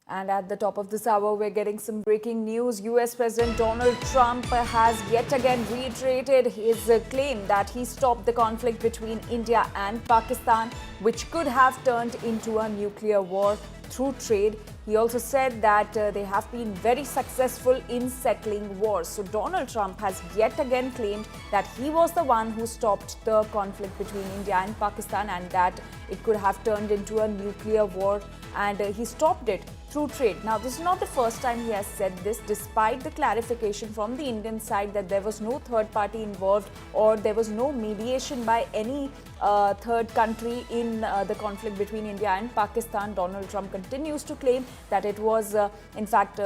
And at the top of this hour, we're getting some breaking news. US President Donald Trump has yet again reiterated his claim that he stopped the conflict between India and Pakistan, which could have turned into a nuclear war through trade. He also said that they have been very successful in settling wars. So Donald Trump has yet again claimed that he was the one who stopped the conflict between India and Pakistan and that it could have turned into a nuclear war, and he stopped it through trade. Now, this is not the first time he has said this, despite the clarification from the Indian side that there was no third party involved or there was no mediation by any third country in the conflict between India and Pakistan. Donald Trump continues to claim that it was, in fact,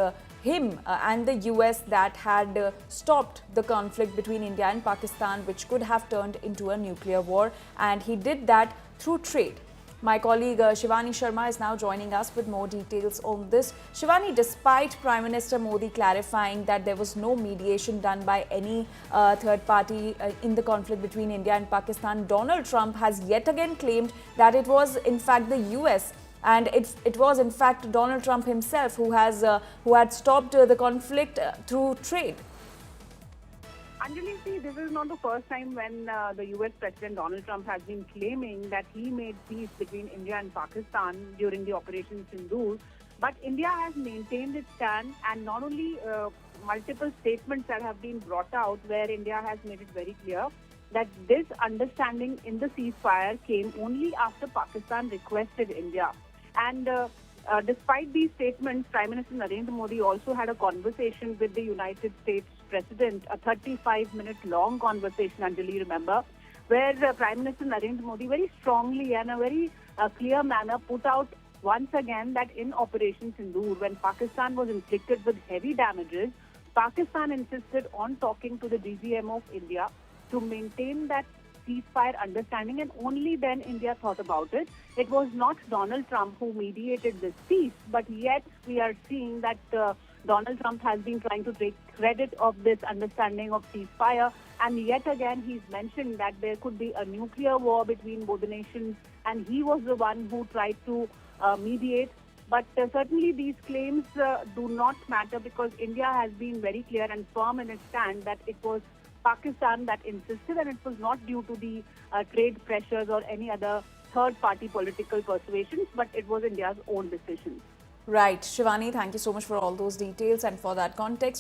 him and the US that had stopped the conflict between India and Pakistan, which could have turned into a nuclear war, and he did that through trade. My colleague Shivani Sharma is now joining us with more details on this. Shivani, despite Prime Minister Modi clarifying that there was no mediation done by any third party in the conflict between India and Pakistan, Donald Trump has yet again claimed that it was in fact the US and it was in fact Donald Trump himself who had stopped the conflict through trade. Anjali, see, this is not the first time when the US President Donald Trump has been claiming that he made peace between India and Pakistan during the Operation Sindoor. But India has maintained its stand, and not only multiple statements that have been brought out where India has made it very clear that this understanding in the ceasefire came only after Pakistan requested India. And despite these statements, Prime Minister Narendra Modi also had a conversation with the United States President, a 35-minute long conversation, Anjali, remember, where Prime Minister Narendra Modi very strongly and a very clear manner put out once again that in Operation Sindoor, when Pakistan was inflicted with heavy damages, Pakistan insisted on talking to the DGM of India to maintain that ceasefire understanding, and only then India thought about it. It was not Donald Trump who mediated this peace, but yet we are seeing that Donald Trump has been trying to take credit of this understanding of ceasefire, and yet again he's mentioned that there could be a nuclear war between both the nations, and he was the one who tried to mediate. But certainly these claims do not matter, because India has been very clear and firm in its stand that it was Pakistan that insisted, and it was not due to the trade pressures or any other third-party political persuasions, but it was India's own decision. Right. Shivani, thank you so much for all those details and for that context.